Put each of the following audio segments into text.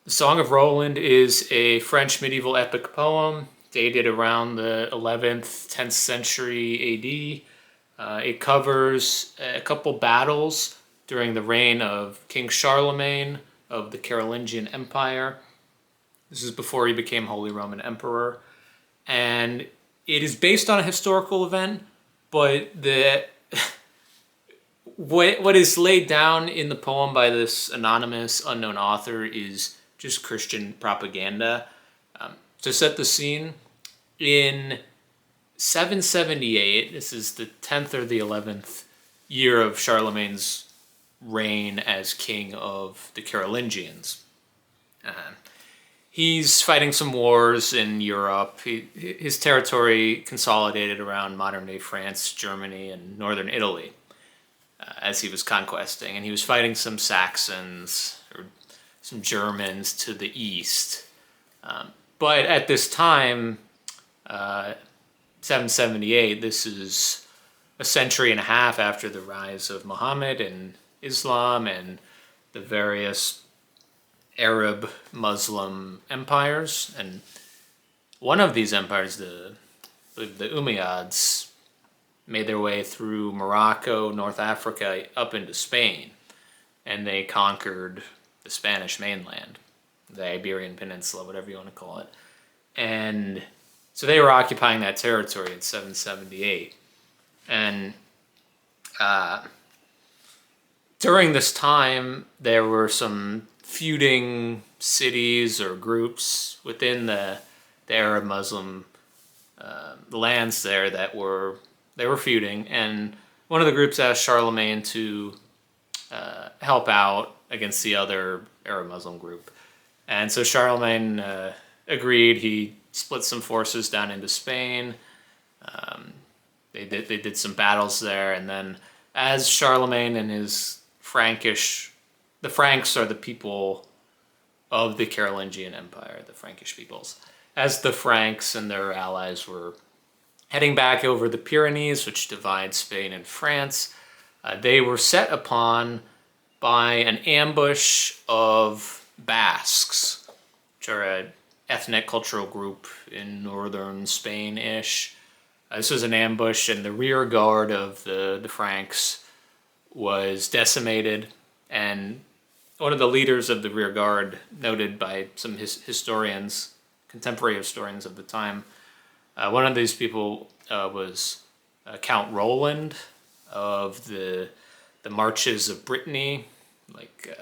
The Song of Roland is a French medieval epic poem dated around the 11th, 10th century AD. It covers a couple battles during the reign of King Charlemagne of the Carolingian Empire. This is before he became Holy Roman Emperor. And it is based on a historical event, but what is laid down in the poem by this anonymous unknown author is just Christian propaganda. To set the scene, in 778, this is the 10th or the 11th year of Charlemagne's reign as king of the Carolingians. Uh, he's fighting some wars in Europe. His territory consolidated around modern day France, Germany, and northern Italy as he was conquesting. And he was fighting some Saxons or some Germans to the east. But at this time, 778, this is a century and a half after the rise of Muhammad and Islam and the various Arab Muslim empires. And one of these empires, the Umayyads, made their way through Morocco, North Africa, up into Spain. And they conquered the Spanish mainland, the Iberian Peninsula, whatever you want to call it. And so they were occupying that territory in 778. And during this time, there were some feuding cities or groups within the Arab Muslim lands there that were feuding. And one of the groups asked Charlemagne to help out against the other Arab Muslim group. And so Charlemagne agreed. He split some forces down into Spain. They did some battles there, and then as Charlemagne and his the Franks are the people of the Carolingian Empire, the Frankish peoples. As the Franks and their allies were heading back over the Pyrenees, which divide Spain and France, they were set upon by an ambush of Basques, which are an ethnic cultural group in northern Spain-ish. This was an ambush, and the rear guard of the Franks was decimated. And one of the leaders of the rear guard, noted by some historians, contemporary historians of the time, one of these people was Count Roland of the Marches of Brittany, like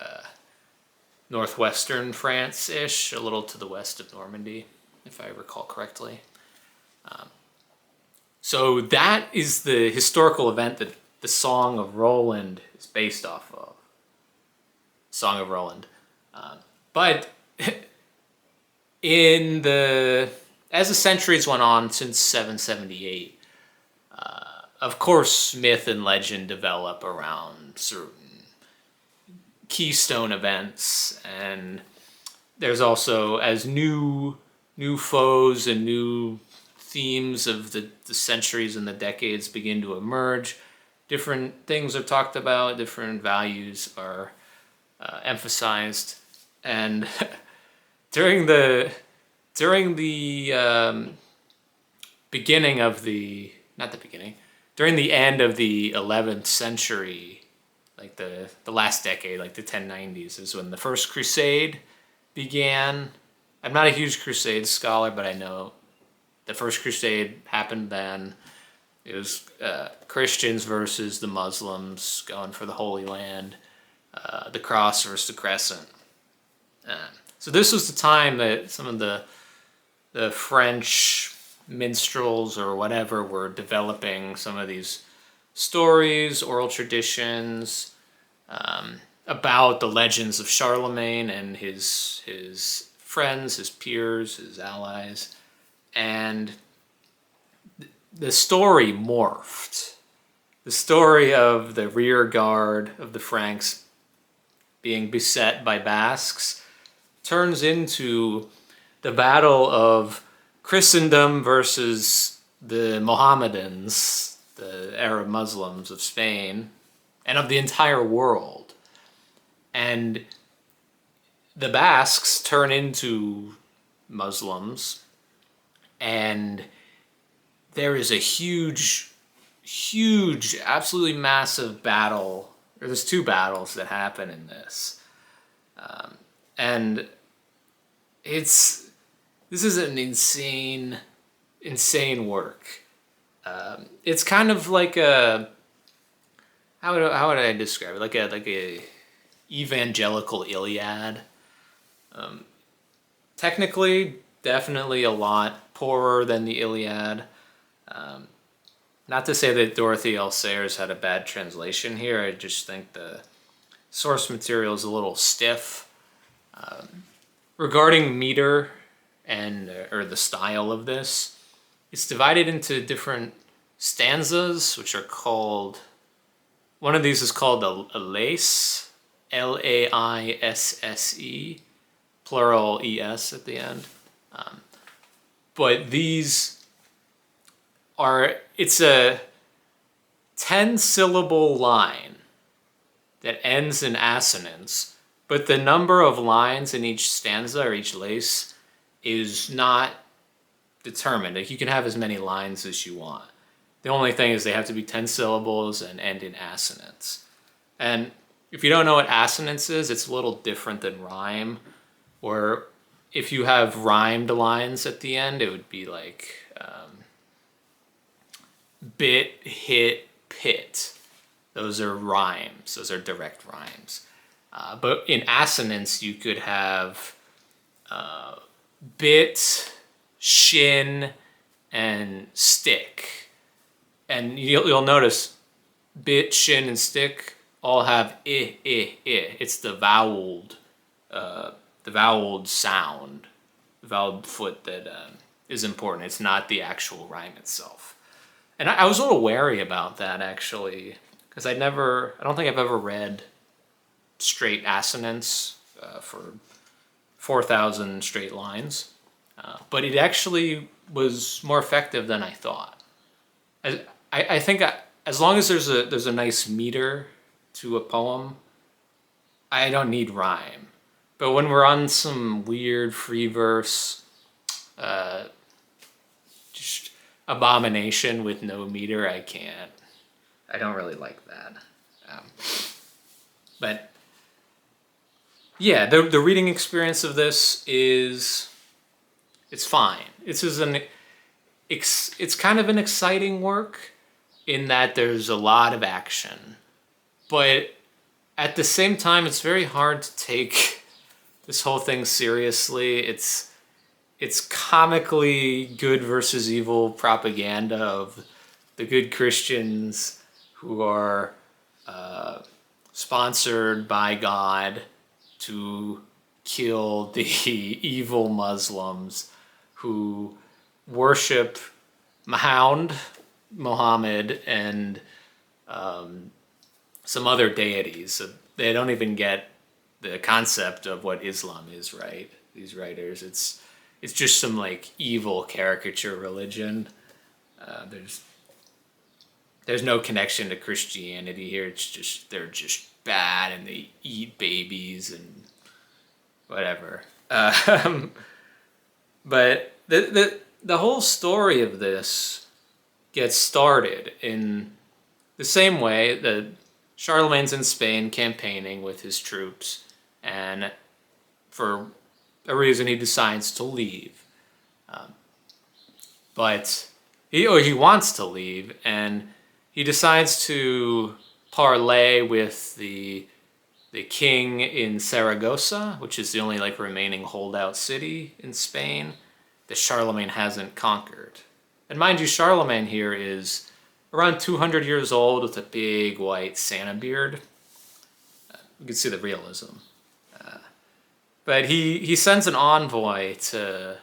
northwestern France-ish, a little to the west of Normandy, if I recall correctly. So that is the historical event that the Song of Roland is based off of. Song of Roland. But as the centuries went on since 778, of course, myth and legend develop around certain keystone events, and there's also, as new foes and new themes of the centuries and the decades begin to emerge, different things are talked about, different values are emphasized. And during the beginning of during the end of the 11th century, like the last decade, like the 1090s, is when the First Crusade began. I'm not a huge Crusade scholar, but I know the First Crusade happened then. It was Christians versus the Muslims going for the Holy Land, the cross versus the crescent. So this was the time that some of the French minstrels or whatever were developing some of these stories, oral traditions about the legends of Charlemagne and his friends, his peers, his allies. And the story morphed. The story of the rear guard of the Franks being beset by Basques turns into the battle of Christendom versus the Mohammedans, the Arab Muslims of Spain, and of the entire world. And the Basques turn into Muslims, and there is a huge, absolutely massive battle. There's two battles that happen in this, and this is an insane work. It's kind of like a how would I describe it? Like a evangelical Iliad. Technically, definitely a lot poorer than the Iliad. Not to say that Dorothy L. Sayers had a bad translation here. I just think the source material is a little stiff. Regarding meter and or the style of this, it's divided into different stanzas, which are called. One of these is called a laisse, Laisse, plural es at the end. But these it's a 10-syllable line that ends in assonance, but the number of lines in each stanza or each lace is not determined. Like, you can have as many lines as you want. The only thing is they have to be 10 syllables and end in assonance. And if you don't know what assonance is, it's a little different than rhyme, or if you have rhymed lines at the end, it would be like bit, hit, pit. Those are rhymes. Those are direct rhymes. But in assonance, you could have bit, shin, and stick. And you'll notice bit, shin, and stick all have I. It's the voweled sound, the voweled foot that is important. It's not the actual rhyme itself. And I was a little wary about that, actually, because I don't think I've ever read straight assonance for 4,000 straight lines. But it actually was more effective than I thought. I think as long as there's a nice meter to a poem, I don't need rhyme. But when we're on some weird free verse, just abomination with no meter, I can't. I don't really like that. But yeah, the reading experience of this it's fine. It's kind of an exciting work in that there's a lot of action, but at the same time, it's very hard to take this whole thing seriously. It's comically good versus evil propaganda of the good Christians who are sponsored by God to kill the evil Muslims who worship Muhammad, and some other deities. So they don't even get the concept of what Islam is, right? These writers, it's just some like evil caricature religion. There's no connection to Christianity here. It's just they're just bad and they eat babies and whatever. But the whole story of this gets started in the same way that Charlemagne's in Spain campaigning with his troops, and for a reason he decides to leave. But he wants to leave, and he decides to parlay with the king in Saragossa, which is the only like remaining holdout city in Spain that Charlemagne hasn't conquered. And mind you, Charlemagne here is around 200 years old with a big white Santa beard. You can see the realism. But he sends an envoy to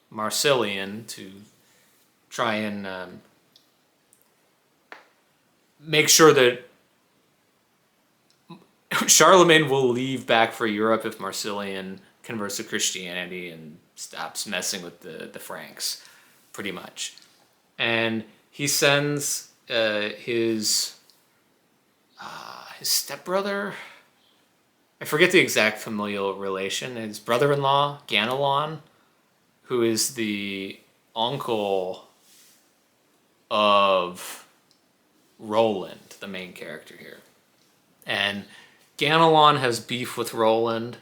Marsilian to try and make sure that Charlemagne will leave back for Europe if Marsilian converts to Christianity and stops messing with the Franks, pretty much. And he sends his stepbrother. I forget the exact familial relation. His brother-in-law, Ganelon, who is the uncle of Roland, the main character here. And Ganelon has beef with Roland.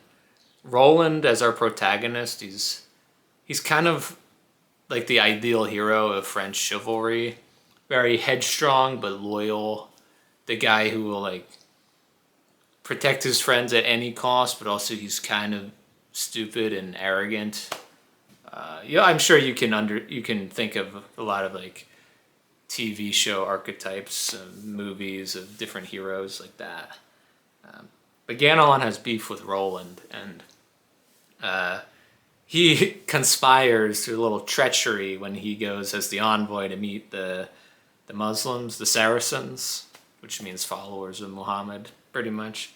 Roland, as our protagonist, he's kind of like the ideal hero of French chivalry. Very headstrong but loyal. The guy who will like protect his friends at any cost, but also he's kind of stupid and arrogant. Yeah, I'm sure you can think of a lot of like TV show archetypes, movies of different heroes like that. But Ganelon has beef with Roland, and he conspires through a little treachery when he goes as the envoy to meet the Muslims, the Saracens, which means followers of Muhammad, pretty much.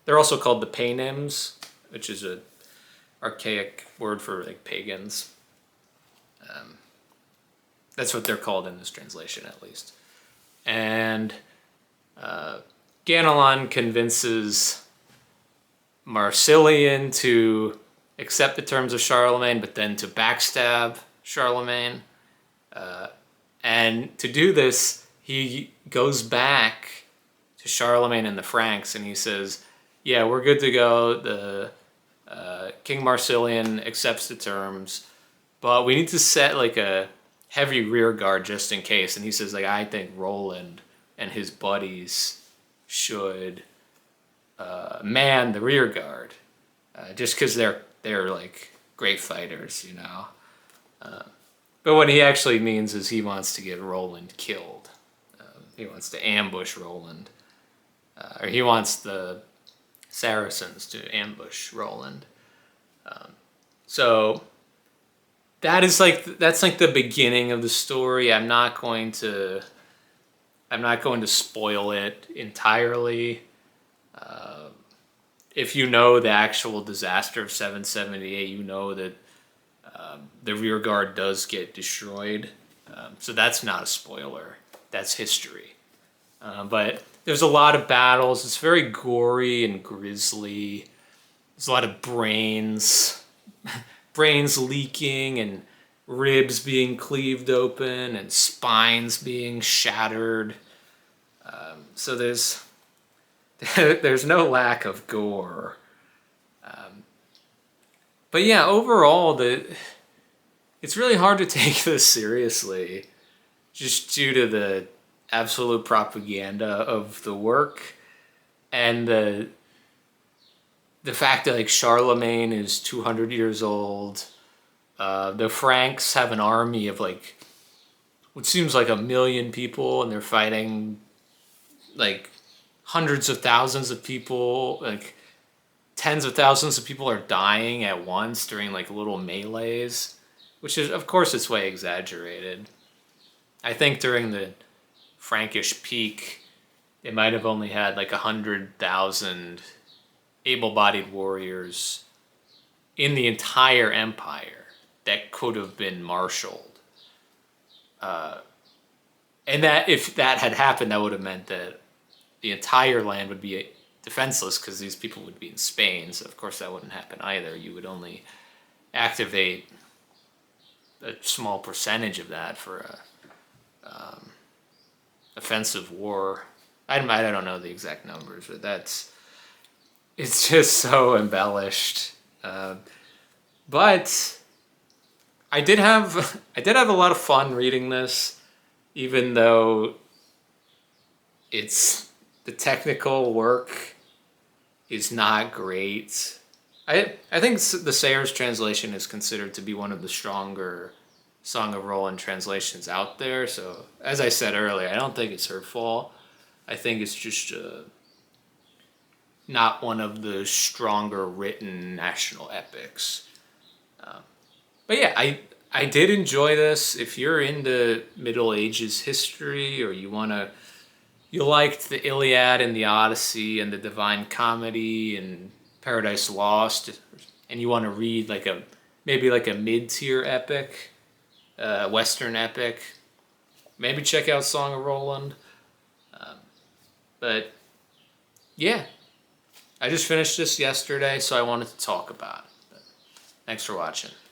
They're also called the Paynims, which is a archaic word for like pagans. That's what they're called in this translation, at least. And Ganelon convinces Marsilian to accept the terms of Charlemagne, but then to backstab Charlemagne. And to do this, he goes back to Charlemagne and the Franks, and he says, yeah, we're good to go. The King Marsilian accepts the terms, but we need to set like a heavy rear guard just in case. And he says, like, I think Roland and his buddies should man the rear guard, just because they're like great fighters, you know. But what he actually means is he wants to get Roland killed. He wants to ambush Roland, or he wants the Saracens to ambush Roland. So that's like the beginning of the story. I'm not going to spoil it entirely. If you know the actual disaster of 778, you know that the rear guard does get destroyed. So that's not a spoiler. That's history. But there's a lot of battles. It's very gory and grisly. There's a lot of brains leaking and ribs being cleaved open and spines being shattered. So there's no lack of gore. But yeah, overall, it's really hard to take this seriously, just due to the absolute propaganda of the work, and the fact that like Charlemagne is 200 years old. The Franks have an army of like what seems like 1 million people, and they're fighting like hundreds of thousands of people. Like tens of thousands of people are dying at once during like little melees, which is of course it's way exaggerated. I think during the Frankish peak, they might have only had like 100,000 able-bodied warriors in the entire empire that could have been marshaled. And that if that had happened, that would have meant that the entire land would be defenseless because these people would be in Spain. So of course that wouldn't happen either. You would only activate a small percentage of that for a offensive war. I don't know the exact numbers, but it's just so embellished. But I did have a lot of fun reading this, even though the technical work is not great. I think the Sayers translation is considered to be one of the stronger Song of Roland translations out there. So as I said earlier, I don't think it's her fault. I think it's just not one of the stronger written national epics. But yeah, I did enjoy this. If you're into Middle Ages history, or you liked the Iliad and the Odyssey and the Divine Comedy and Paradise Lost, and you want to read maybe a mid-tier epic, Western epic, maybe check out Song of Roland. But yeah, I just finished this yesterday, so I wanted to talk about it. Thanks for watching.